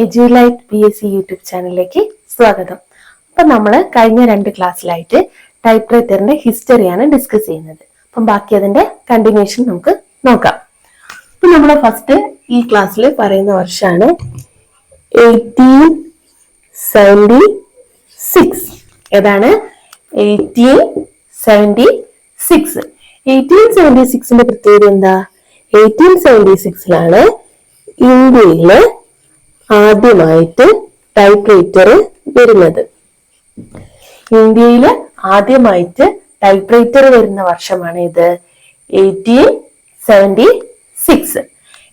എഡ്യൂലൈറ്റ് PSC YouTube ചാനലിലേക്ക് സ്വാഗതം. അപ്പം നമ്മൾ കഴിഞ്ഞ 2 ക്ലാസ്സിലായിട്ട് ടൈപ്പ് റൈറ്ററിന്റെ ഹിസ്റ്ററിയാണ് ഡിസ്കസ് ചെയ്യുന്നത്. അപ്പം ബാക്കി അതിന്റെ കണ്ടിന്യൂഷൻ നമുക്ക് നോക്കാം. അപ്പം നമ്മൾ ഫസ്റ്റ് ഈ ക്ലാസ്സിൽ പറയുന്ന വർഷമാണ് 1876. ഏതാണ്? 1876. 1876ന്റെ പ്രത്യേകത എന്താ? 1876ലാണ് ഇന്ത്യയില് ആദ്യമായിട്ട് ടൈപ്പ് റൈറ്റർ വരുന്നത്. ഇന്ത്യയില് ആദ്യമായിട്ട് ടൈപ്പ് റൈറ്റർ വരുന്ന വർഷമാണ് ഇത് 1876.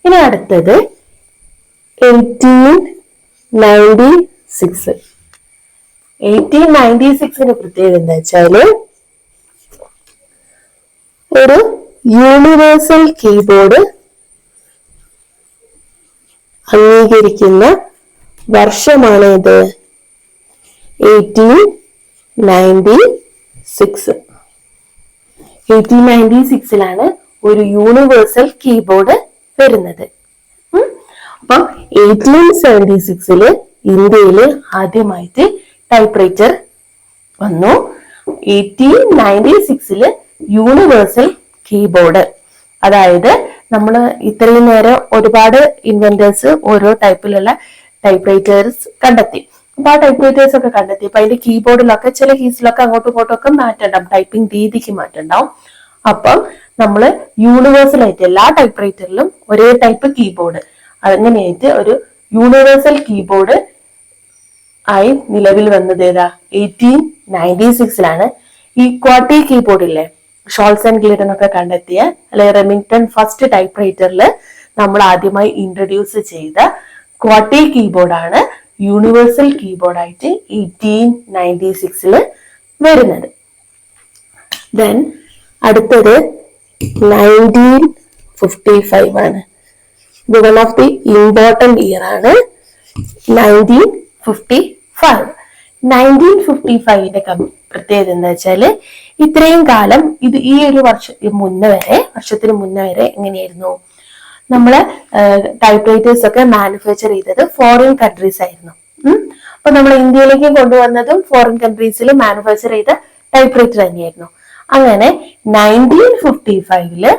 ഇനി അടുത്തത് 1896. 1896ന്റെ പ്രത്യേകത എന്താ വെച്ചാല് ഒരു യൂണിവേഴ്സൽ കീബോർഡ് അംഗീകരിക്കുന്ന വർഷമാണ് ഇത് 1896. 1896ലാണ് ഒരു യൂണിവേഴ്സൽ കീബോർഡ് വരുന്നത്. അപ്പം 1876 ഇന്ത്യയില് ആദ്യമായിട്ട് ടൈപ്പ് റൈറ്റർ വന്നു. 1896 യൂണിവേഴ്സൽ കീബോർഡ്, അതായത് നമ്മൾ ഇത്രയും നേരം ഒരുപാട് ഇൻവെന്റേഴ്സ് ഓരോ ടൈപ്പിലുള്ള ടൈപ്പ് റൈറ്റേഴ്സ് കണ്ടെത്തി. അപ്പൊ ആ ടൈപ്പ് റൈറ്റേഴ്സ് ഒക്കെ കണ്ടെത്തി. അപ്പൊ അതിന്റെ കീബോർഡിലൊക്കെ ചില കീസിലൊക്കെ അങ്ങോട്ടും ഇങ്ങോട്ടും ഒക്കെ മാറ്റണ്ടാവും, ടൈപ്പിംഗ് രീതിക്ക് മാറ്റണ്ടാവും. അപ്പം നമ്മൾ യൂണിവേഴ്സൽ ആയിട്ട് എല്ലാ ടൈപ്പ് റൈറ്ററിലും ഒരേ ടൈപ്പ് കീബോർഡ്, അങ്ങനെയായിട്ട് ഒരു യൂണിവേഴ്സൽ കീബോർഡ് ആയി നിലവിൽ വന്നത് ഏതാ? 1896ലാണ്. ഈ ക്വാർട്ടി കീബോർഡ് ഇല്ലേ, ഷോൾസ് ആൻഡ് ഗ്ലിഡൻ ഒക്കെ കണ്ടെത്തിയ അല്ലെങ്കിൽ റെമിംഗ്ടൺ ഫസ്റ്റ് ടൈപ്പ് റൈറ്ററിൽ നമ്മൾ ആദ്യമായി ഇൻട്രൊഡ്യൂസ് ചെയ്ത ക്വാർട്ടി കീബോർഡാണ് യൂണിവേഴ്സൽ കീബോർഡായിട്ട് 1896 വരുന്നത്. ദെൻ അടുത്തത് 1955 ആണ്. ഇത് one of the important year ആണ് 1955. 1955ന്റെ പ്രത്യേകത എന്താ വെച്ചാല് ഇത്രയും കാലം ഇത് ഈ ഒരു വർഷത്തിന് മുന്നേ വരെ എങ്ങനെയായിരുന്നു? നമ്മള് ടൈപ്പ് റൈറ്റേഴ്സ് ഒക്കെ മാനുഫാക്ചർ ചെയ്തത് ഫോറിൻ കൺട്രീസ് ആയിരുന്നു. അപ്പൊ നമ്മൾ ഇന്ത്യയിലേക്ക് കൊണ്ടുവന്നതും ഫോറിൻ കൺട്രീസിൽ മാനുഫാക്ചർ ചെയ്ത ടൈപ്പ് റൈറ്റർ തന്നെയായിരുന്നു. അങ്ങനെ 1955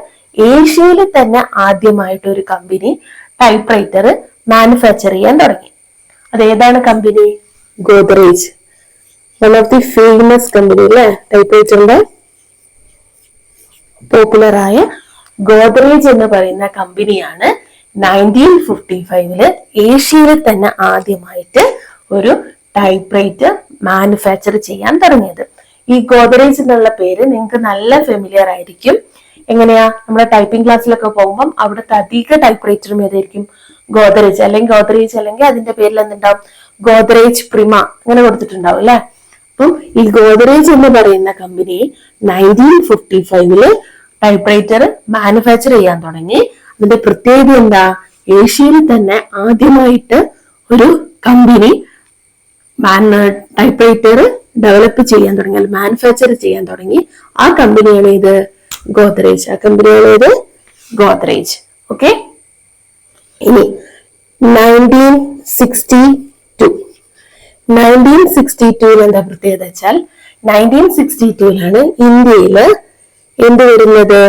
ഏഷ്യയിൽ തന്നെ ആദ്യമായിട്ട് ഒരു കമ്പനി ടൈപ്പ് റൈറ്റർ മാനുഫാക്ചർ ചെയ്യാൻ തുടങ്ങി. അതേതാണ് company? Godrej. One of the famous company അല്ലെ, ടൈപ്പ് റൈറ്ററിന്റെ പോപ്പുലർ ആയ ഗോദ്രേജ് എന്ന് പറയുന്ന കമ്പനിയാണ് 1955 ഏഷ്യയിൽ തന്നെ ആദ്യമായിട്ട് ഒരു ടൈപ്പ് റൈറ്റർ മാനുഫാക്ചർ ചെയ്യാൻ തുടങ്ങിയത്. ഈ ഗോദ്രേജ് എന്നുള്ള പേര് നിങ്ങൾക്ക് നല്ല ഫെമിലിയർ ആയിരിക്കും. എങ്ങനെയാ? നമ്മുടെ ടൈപ്പിംഗ് ക്ലാസ്സിലൊക്കെ പോകുമ്പോൾ അവിടുത്തെ അധിക ടൈപ്പ് റൈറ്ററും ഏതായിരിക്കും? ഗോദ്രേജ് അല്ലെങ്കിൽ അതിന്റെ പേരിൽ എന്തുണ്ടാവും? ഗോദ്രേജ് പ്രിമ അങ്ങനെ കൊടുത്തിട്ടുണ്ടാവും അല്ലെ. അപ്പം ഈ ഗോദ്രേജ് എന്ന് പറയുന്ന കമ്പനി 1955 ടൈപ്പ് റൈറ്റർ മാനുഫാക്ചർ ചെയ്യാൻ തുടങ്ങി. അതിന്റെ പ്രത്യേകത എന്താ? ഏഷ്യയിൽ തന്നെ ആദ്യമായിട്ട് ഒരു കമ്പനി ടൈപ്പ് റൈറ്റർ ഡെവലപ്പ് ചെയ്യാൻ തുടങ്ങി, അല്ലെങ്കിൽ മാനുഫാക്ചർ ചെയ്യാൻ തുടങ്ങി. ആ കമ്പനിയാണ് ഇത് ഗോദ്രേജ്. ആ കമ്പനിയാണ് ഇത് ഗോദ്രേജ്. ഓക്കെ. ഇനി 1962 എന്താ പ്രത്യേകത വെച്ചാൽ 1962ലാണ് ഇന്ത്യയില് എന്ത് വരുന്നത്?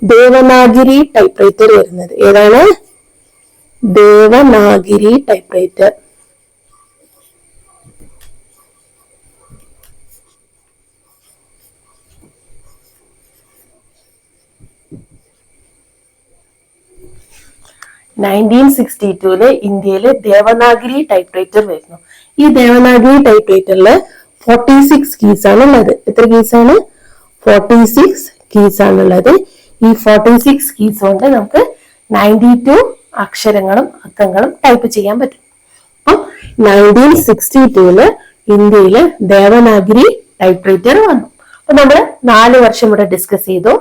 ദേവനാഗിരി ടൈപ്പ് റൈറ്റർ വരുന്നത്. ഏതാണ്? Devanagari type writer. ഇന്ത്യയില് ദേവനാഗിരി ടൈപ്പ് റൈറ്റർ വരുന്നു. ഈ ദേവനാഗിരി ടൈപ്പ് റൈറ്ററില് 46 കീസ് ആണ് ഉള്ളത്. എത്ര കീസാണ്? 46 കീസ് ആണുള്ളത്. ഈ 46 കീസ് കൊണ്ട് നമുക്ക് 92 അക്ഷരങ്ങളും അക്കങ്ങളും ടൈപ്പ് ചെയ്യാൻ പറ്റും. അപ്പം 1962 ഇന്ത്യയില് ദേവനാഗിരി ടൈപ്പ് റൈറ്റർ വന്നു. അപ്പൊ നമ്മള് 4 വർഷം ഇവിടെ ഡിസ്കസ് ചെയ്തു.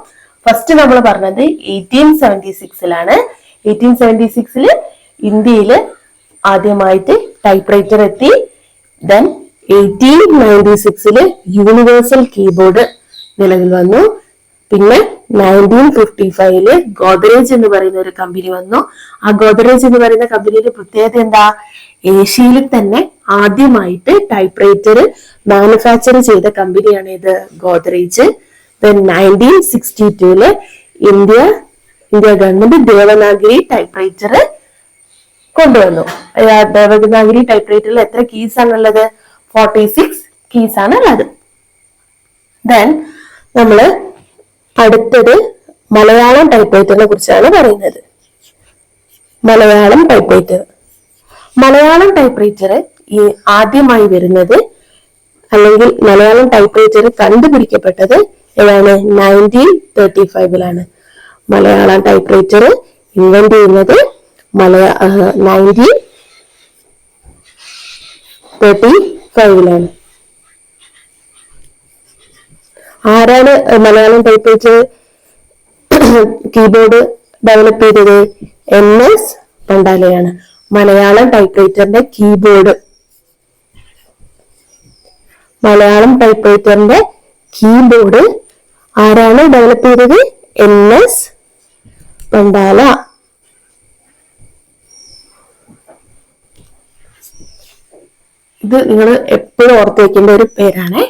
ഫസ്റ്റ് നമ്മൾ പറഞ്ഞത് 1876ലാണ്. 1876 ഇന്ത്യയില് ആദ്യമായിട്ട് ടൈപ്പ് റൈറ്റർ എത്തി. ദെൻ 1896 യൂണിവേഴ്സൽ കീബോർഡ് നിലവിൽ വന്നു. പിന്നെ 1955 ഗോദ്രേജ് എന്ന് പറയുന്ന ഒരു കമ്പനി വന്നു. ആ ഗോദ്രേജ് എന്ന് പറയുന്ന കമ്പനിയുടെ പ്രത്യേകത എന്താ? ഏഷ്യയിൽ തന്നെ ആദ്യമായിട്ട് ടൈപ്പ് റൈറ്റർ മാനുഫാക്ചർ ചെയ്ത കമ്പനിയാണ് ഇത് Godrej. 1962 India government Devanagari type writer കൊണ്ടുവന്നു. ദേവനാഗരി ടൈപ്പ് റൈറ്ററിൽ എത്ര കീസ് ആണുള്ളത്? 46 കീസ് ആണ് ഉള്ളത്. ദെൻ നമ്മള് അടുത്തത് മലയാളം ടൈപ്പ് റൈറ്ററിനെ കുറിച്ചാണ് പറയുന്നത്. മലയാളം ടൈപ്പ് റൈറ്റർ ഈ ആദ്യമായി വരുന്നത്, അല്ലെങ്കിൽ മലയാളം ടൈപ്പ് റൈറ്റർ കണ്ടുപിടിക്കപ്പെട്ടത് ഏതാണ്? 1935 മലയാളം ടൈപ്പ് റൈറ്റർ ഇൻവെന്റ് ചെയ്യുന്നത് 1935 ആരാണ് Malayalam type writer keyboard develop ചെയ്തത്? NS പണ്ടാലയാണ്. മലയാളം ടൈപ്പ് റൈറ്ററിന്റെ കീബോർഡ് ആരാണ് ഡെവലപ്പ് ചെയ്തത്? NS പണ്ടാല. ഇത് നിങ്ങൾ എപ്പോഴും ഓർത്ത് വെക്കേണ്ട ഒരു പേരാണ്.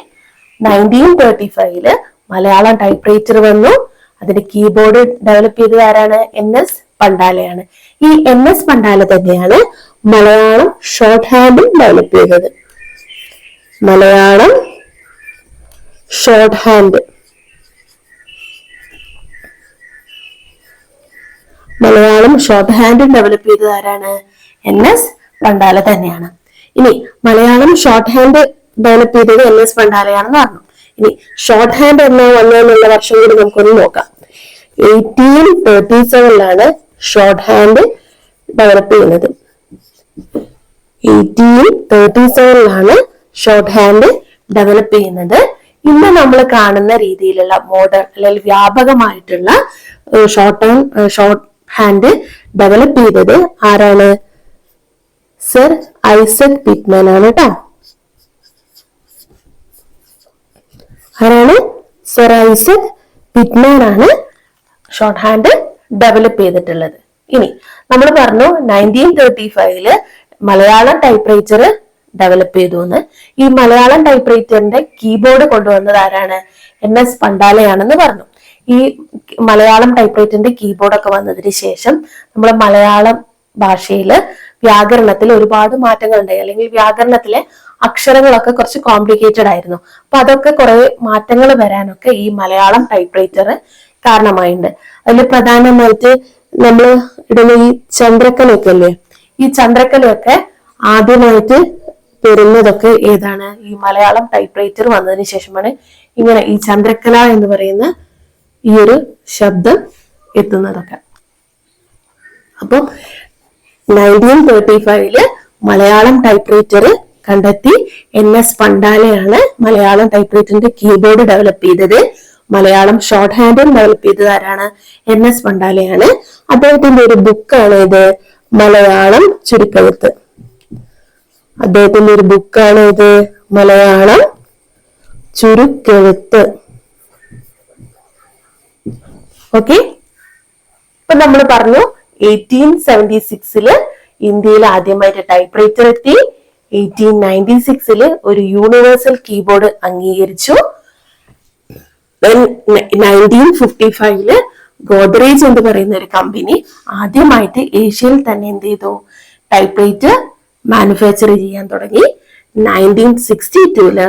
1935 മലയാളം ടൈപ്പ് റൈറ്റർ വന്നു. അതിന്റെ കീബോർഡ് ഡെവലപ്പ് ചെയ്തത് ആരാണ്? NS പണ്ടാലയാണ്. ഈ NS പണ്ടാല തന്നെയാണ് മലയാളം ഷോർട്ട് ഹാൻഡും ഡെവലപ്പ് ചെയ്തത്. മലയാളം ഷോർട്ട് ഹാൻഡ് ഡെവലപ്പ് ചെയ്തത് ആരാണ്? NS പണ്ടാല തന്നെയാണ്. ഇനി മലയാളം ഷോർട്ട് ഹാൻഡ് ഡെവലപ്പ് ചെയ്തത് NS പണ്ടാലയാണെന്ന് പറഞ്ഞു. ഇനി ഷോർട്ട് ഹാൻഡ് എന്നോ വന്നതെന്നുള്ള വർഷം കൂടി നമുക്കൊന്ന് നോക്കാം. 1837 ഷോർട്ട് ഹാൻഡ് ഡെവലപ്പ് ചെയ്യുന്നത്. 1837 ഷോർട്ട് ഹാൻഡ് ഡെവലപ്പ് ചെയ്യുന്നത്. ഇന്ന് നമ്മൾ കാണുന്ന രീതിയിലുള്ള മോഡേൺ അല്ലെങ്കിൽ വ്യാപകമായിട്ടുള്ള ഷോർട്ട് ഹാൻഡ് ഡെവലപ്പ് ചെയ്തത് ആരാണ്? സർ ഐസക് പിറ്റ്മാൻ ആണ് കേട്ടോ. ആരാണ്? സർ ഐസക് പിറ്റ്മാൻ ആണ് ഷോർട്ട് ഹാൻഡ് ഡെവലപ്പ് ചെയ്തിട്ടുള്ളത്. ഇനി നമ്മൾ പറഞ്ഞു 1935 മലയാളം ടൈപ്പ് റൈറ്റർ ഡെവലപ്പ് ചെയ്തു എന്ന്. ഈ മലയാളം ടൈപ്പ് റൈറ്ററിന്റെ കീബോർഡ് കൊണ്ടുവന്നത് ആരാണ്? NS പണ്ടാലയാണെന്ന് പറഞ്ഞു. ഈ മലയാളം ടൈപ്പ് റൈറ്ററിന്റെ കീബോർഡ് ഒക്കെ വന്നതിന് ശേഷം നമ്മുടെ മലയാളം ഭാഷയില് വ്യാകരണത്തിൽ ഒരുപാട് മാറ്റങ്ങൾ ഉണ്ടായി. അല്ലെങ്കിൽ വ്യാകരണത്തിലെ അക്ഷരങ്ങളൊക്കെ കുറച്ച് കോംപ്ലിക്കേറ്റഡ് ആയിരുന്നു. അപ്പൊ അതൊക്കെ കുറെ മാറ്റങ്ങൾ വരാനൊക്കെ ഈ മലയാളം ടൈപ്പ് റൈറ്റർ കാരണമായിട്ടുണ്ട്. അതിൽ പ്രധാനമായിട്ട് നമ്മൾ ഇടുന്ന ഈ ചന്ദ്രക്കലയൊക്കെ അല്ലേ, ഈ ചന്ദ്രക്കലയൊക്കെ ആദ്യമായിട്ട് വരുന്നതൊക്കെ ഏതാണ്? ഈ മലയാളം ടൈപ്പ് റൈറ്റർ വന്നതിന് ശേഷമാണ് ഇങ്ങനെ ഈ ചന്ദ്രക്കല എന്ന് പറയുന്ന ഈ ഒരു ശബ്ദം എത്തുന്നതൊക്കെ. അപ്പം 1935 മലയാളം ടൈപ്പ് റൈറ്റർ കണ്ടെത്തി. NS പണ്ടാലയാണ് മലയാളം ടൈപ്പ് റൈറ്ററിന്റെ കീബോർഡ് ഡെവലപ്പ് ചെയ്തത്. മലയാളം ഷോർട്ട് ഹാൻഡും ഡെവലപ്പ് ചെയ്തത് ആരാണ്? NS പണ്ടാലയാണ്. അദ്ദേഹത്തിന്റെ ഒരു ബുക്കാണ് ഇത് മലയാളം ചുരുക്കെഴുത്ത്. അദ്ദേഹത്തിന്റെ ഒരു ബുക്കാണ് ഇത് മലയാളം ചുരുക്കെഴുത്ത്. ഓക്കെ, ഇപ്പൊ നമ്മൾ പറഞ്ഞു 1876 ഇന്ത്യയിൽ ആദ്യമായിട്ട് ടൈപ്പ് റൈറ്റർ എത്തി. 1896 ഒരു യൂണിവേഴ്സൽ കീബോർഡ് അംഗീകരിച്ചു. 1955 ഗോദ്രേജ് എന്ന് പറയുന്ന ഒരു കമ്പനി ആദ്യമായിട്ട് ഏഷ്യയിൽ തന്നെ എന്ത് ചെയ്തു? ടൈപ്പ് റൈറ്റർ മാനുഫാക്ചർ ചെയ്യാൻ തുടങ്ങി. 1962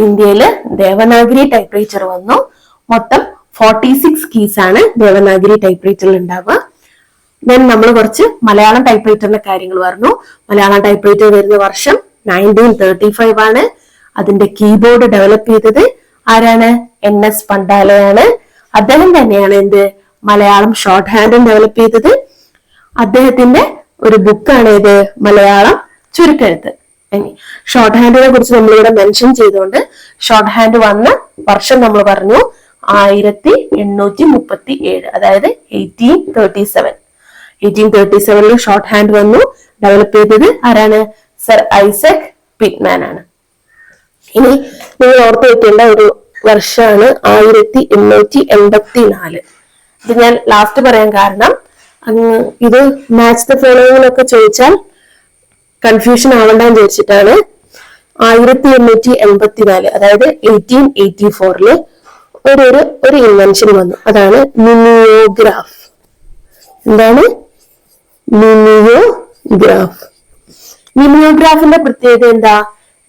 ഇന്ത്യയില് ദേവനാഗരി ടൈപ്പ് റൈറ്റർ വന്നു. മൊത്തം 46 കീസ് ആണ് ദേവനാഗരി ടൈപ്പ് റൈറ്ററിൽ ഉണ്ടാവുക. ദെൻ നമ്മൾ കുറച്ച് മലയാളം ടൈപ്പ് റൈറ്ററിന്റെ കാര്യങ്ങൾ പറഞ്ഞു. മലയാളം ടൈപ്പ് റൈറ്റർ വരുന്ന വർഷം 1935 ആണ്. അതിന്റെ കീബോർഡ് ഡെവലപ്പ് ചെയ്തത് ആരാണ്? NS പണ്ടാലയാണ്. അദ്ദേഹം തന്നെയാണ് എന്ത് മലയാളം ഷോർട്ട് ഹാൻഡും ഡെവലപ്പ് ചെയ്തത്. അദ്ദേഹത്തിന്റെ ഒരു ബുക്കാണ് ഇത് മലയാളം ചുരുക്കെഴുത്ത്. ഷോർട്ട് ഹാൻഡിനെ കുറിച്ച് നമ്മളിവിടെ മെൻഷൻ ചെയ്തുകൊണ്ട് ഷോർട്ട് ഹാൻഡ് വന്ന വർഷം നമ്മൾ പറഞ്ഞു 1837, അതായത് 1837 ഷോർട്ട് ഹാൻഡ് വന്നു. ഡെവലപ്പ് ചെയ്തത് ആരാണ്? സർ ഐസക് പിറ്റ്മാൻ ആണ്. ഇനി നിങ്ങൾ ഓർത്ത് വെക്കേണ്ട ഒരു വർഷമാണ് 1884. ഇത് ഞാൻ ലാസ്റ്റ് പറയാൻ കാരണം ഇത് മാച്ച് ദ ഫോളോയിങ്ങിലൊക്കെ ചോദിച്ചാൽ കൺഫ്യൂഷൻ ആവണ്ടെന്ന് ചോദിച്ചിട്ടാണ്. 1884 അതായത് 1884 ഒരു ഇൻവെൻഷൻ വന്നു. അതാണ് മിമിയോഗ്രാഫ്. എന്താണ് മിമിയോഗ്രാഫ്? മിമിയോഗ്രാഫിന്റെ പ്രത്യേകത എന്താ?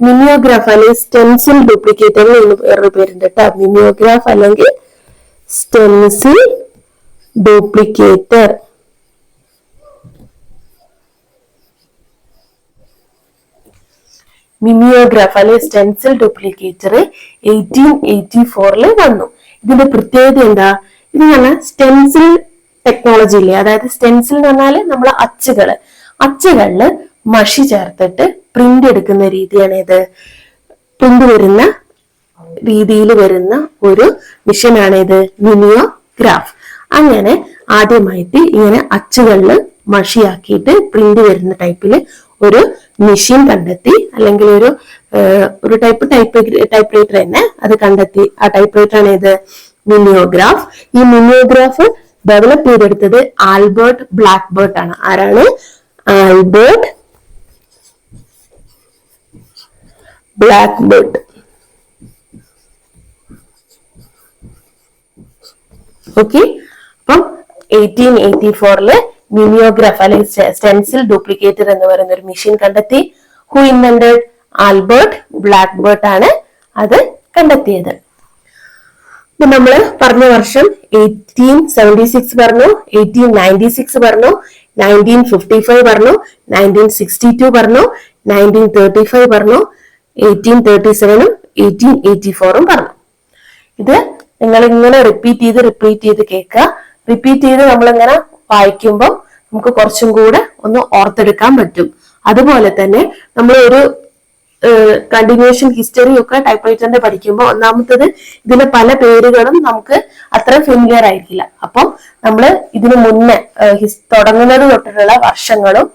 മിമിയോഗ്രാഫ് അല്ലെങ്കിൽ സ്റ്റെൻസിൽ ഡ്യൂപ്ലിക്കേറ്റർ എന്ന് വേറൊരു പേരുണ്ട് കേട്ടോ. മിമിയോഗ്രാഫ് അല്ലെങ്കിൽ സ്റ്റെൻസിൽ ഡ്യൂപ്ലിക്കേറ്റർ. മിമിയോഗ്രാഫ് അല്ലെങ്കിൽ സ്റ്റെൻസിൽ ഡ്യൂപ്ലിക്കേറ്റർ 1884 വന്നു. ഇതിന്റെ പ്രത്യേകത എന്താ? ഇത് പറഞ്ഞാൽ സ്റ്റെൻസിൽ ടെക്നോളജി ഇല്ലേ, അതായത് സ്റ്റെൻസിൽ എന്ന് പറഞ്ഞാല് നമ്മളെ അച്ചുകളില് മഷി ചേർത്തിട്ട് പ്രിന്റ് എടുക്കുന്ന രീതിയാണ് ഇത്. പ്രിന്റ് വരുന്ന രീതിയിൽ വരുന്ന ഒരു മിഷനാണ് ഇത് മിമിയോഗ്രാഫ്. അങ്ങനെ ആദ്യമായിട്ട് ഇങ്ങനെ അച്ചുകളില് മഷിയാക്കിയിട്ട് പ്രിന്റ് വരുന്ന ടൈപ്പില് ഒരു മെഷീൻ കണ്ടെത്തി, അല്ലെങ്കിൽ ഒരു ടൈപ്പ് റൈറ്റർ തന്നെ അത് കണ്ടെത്തി. ആ ടൈപ്പ് റൈറ്റർ ആണ് ഇത് മിമിയോഗ്രാഫ്. ഈ മിമിയോഗ്രാഫ് ഡെവലപ്പ് ചെയ്തെടുത്തത് ആൽബർട്ട് ബ്ലാക്ക്ബേർഡ് ആണ്. ആരാണ്? ആൽബർട്ട് ബ്ലാക്ക്ബേർഡ്. ഓക്കെ, അപ്പം 1884 മിമിയോഗ്രാഫ് അല്ലെങ്കിൽ സ്റ്റെൻസിൽ ഡ്യൂപ്ലിക്കേറ്റർ എന്ന് പറയുന്ന ഒരു മെഷീൻ കണ്ടെത്തി. Who invented? ആൽബർട്ട് ബ്ലാക്ക്ബേർഡ് ആണ് അത് കണ്ടെത്തിയത്. ഇപ്പൊ നമ്മള് പറഞ്ഞ വർഷം 1876 പറഞ്ഞു, 1896 പറഞ്ഞു, 1955 പറഞ്ഞു, 1962 പറഞ്ഞു, 1935 പറഞ്ഞു, 1837 1884 പറഞ്ഞു. ഇത് നിങ്ങൾ ഇങ്ങനെ റിപ്പീറ്റ് ചെയ്ത് കേൾക്കുക. റിപ്പീറ്റ് ചെയ്ത് നമ്മളിങ്ങനെ വായിക്കുമ്പോൾ നമുക്ക് കുറച്ചും കൂടെ ഒന്ന് ഓർത്തെടുക്കാൻ പറ്റും. അതുപോലെ തന്നെ നമ്മൾ ഒരു കണ്ടിന്യൂഷൻ ഹിസ്റ്ററി ഒക്കെ ടൈപ്പ് റൈറ്ററിന്റെ പഠിക്കുമ്പോൾ ഒന്നാമത്തത് ഇതിലെ പല പേരുകളും നമുക്ക് അത്ര ഫെമിലിയർ ആയിരിക്കില്ല. അപ്പം നമ്മള് ഇതിനു മുന്നേ തുടങ്ങുന്നത് തൊട്ടിട്ടുള്ള വർഷങ്ങളും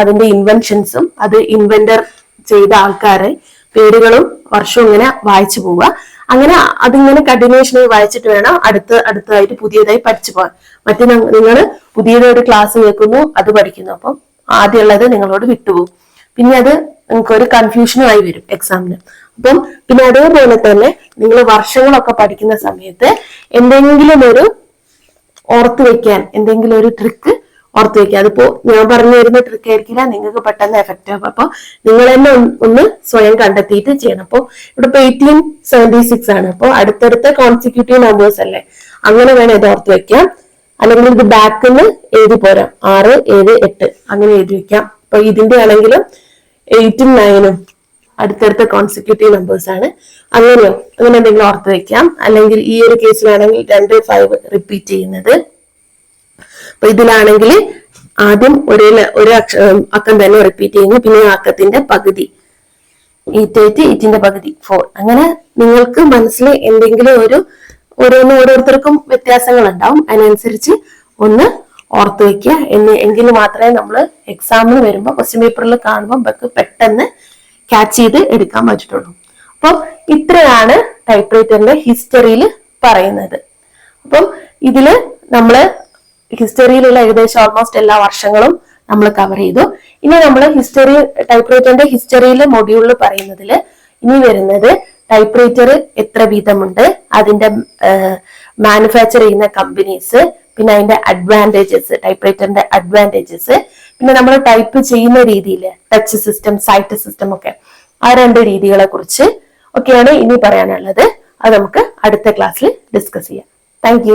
അതിന്റെ ഇൻവെൻഷൻസും അത് ഇൻവെന്റർ ചെയ്ത ആൾക്കാരെ പേരുകളും വർഷവും ഇങ്ങനെ വായിച്ചു പോവുക. അങ്ങനെ അതിങ്ങനെ കണ്ടിന്യൂഷനായി വായിച്ചിട്ട് വേണം അടുത്തതായിട്ട് പുതിയതായി പഠിച്ചു പോകാൻ. മറ്റേ നിങ്ങൾ പുതിയതൊരു ക്ലാസ് കേൾക്കുന്നു, അത് പഠിക്കുന്നു. അപ്പം ആദ്യമുള്ളത് നിങ്ങളോട് വിട്ടുപോകും. പിന്നെ അത് നിങ്ങൾക്ക് ഒരു കൺഫ്യൂഷനുമായി വരും എക്സാമിന്. അപ്പം പിന്നെ അതേപോലെ തന്നെ നിങ്ങൾ വർഷങ്ങളൊക്കെ പഠിക്കുന്ന സമയത്ത് എന്തെങ്കിലും ഒരു ഓർത്ത് വെക്കാൻ, എന്തെങ്കിലും ഒരു ട്രിക്ക് ഓർത്ത് വെക്കുക. അതിപ്പോ ഞാൻ പറഞ്ഞു തരുന്ന ട്രിക്ക് ആയിരിക്കില്ല നിങ്ങൾക്ക് പെട്ടെന്ന് എഫക്റ്റ് ആവും. അപ്പൊ നിങ്ങൾ തന്നെ ഒന്ന് സ്വയം കണ്ടെത്തിയിട്ട് ചെയ്യണം. അപ്പൊ ഇവിടെ ഇപ്പൊ 1876 ആണ്. അപ്പൊ അടുത്തടുത്ത കോൺസിക്യൂട്ടീവ് നമ്പേഴ്സ് അല്ലേ, അങ്ങനെ വേണം ഇത് ഓർത്ത് വെക്കാം. അല്ലെങ്കിൽ ഇത് ബാക്കിൽ നിന്ന് എഴുതി പോരാം. 6, 7, 8 അങ്ങനെ എഴുതി വെക്കാം. അപ്പൊ ഇതിന്റെ ആണെങ്കിലും 8ഉം 9ഉം അടുത്തടുത്ത കോൺസിക്യൂട്ടീവ് നമ്പേഴ്സ് ആണ്. അങ്ങനെ എന്തെങ്കിലും ഓർത്ത് വെക്കാം. അല്ലെങ്കിൽ ഈ ഒരു കേസിലാണെങ്കിൽ 2, 5 റിപ്പീറ്റ് ചെയ്യുന്നത്. അപ്പൊ ഇതിലാണെങ്കിൽ ആദ്യം ഒരു അക്കം തന്നെ റിപ്പീറ്റ് ചെയ്യുന്നു, പിന്നെ ആ അക്കത്തിന്റെ പകുതി 8 8ന്റെ പകുതി 4. അങ്ങനെ നിങ്ങൾക്ക് മനസ്സിൽ എന്തെങ്കിലും ഓരോരുത്തർക്കും വ്യത്യാസങ്ങൾ ഉണ്ടാവും. അതിനനുസരിച്ച് ഒന്ന് ഓർത്ത് വെക്കുക. എങ്കിൽ മാത്രമേ നമ്മൾ എക്സാമിന് വരുമ്പോൾ ക്വസ്റ്റ്യൻ പേപ്പറിൽ കാണുമ്പോൾ നമുക്ക് പെട്ടെന്ന് ക്യാച്ച് ചെയ്ത് എടുക്കാൻ പറ്റുള്ളൂ. അപ്പം ഇത്രയാണ് ടൈപ്പ് റൈറ്ററിന്റെ ഹിസ്റ്ററിയിൽ പറയുന്നത്. അപ്പം ഇതില് നമ്മള് ഹിസ്റ്ററിയിലുള്ള ഏകദേശം ഓൾമോസ്റ്റ് എല്ലാ വർഷങ്ങളും നമ്മൾ കവർ ചെയ്തു. ഇനി നമ്മൾ ടൈപ്പ് റൈറ്ററിന്റെ ഹിസ്റ്ററിയിലെ മൊഡ്യൂളിൽ പറയുന്നതില് ഇനി വരുന്നത് ടൈപ്പ് റൈറ്റർ എത്ര വീതമുണ്ട്, അതിന്റെ മാനുഫാക്ചർ ചെയ്യുന്ന കമ്പനീസ്, പിന്നെ അതിന്റെ അഡ്വാൻറ്റേജസ്, ടൈപ്പ് റൈറ്ററിന്റെ അഡ്വാൻറ്റേജസ്, പിന്നെ നമ്മൾ ടൈപ്പ് ചെയ്യുന്ന രീതിയിൽ ടച്ച് സിസ്റ്റം, സൈറ്റ് സിസ്റ്റം ഒക്കെ, ആ 2 രീതികളെ കുറിച്ച് ഒക്കെയാണ് ഇനി പറയാനുള്ളത്. അത് നമുക്ക് അടുത്ത ക്ലാസ്സിൽ ഡിസ്കസ് ചെയ്യാം. താങ്ക്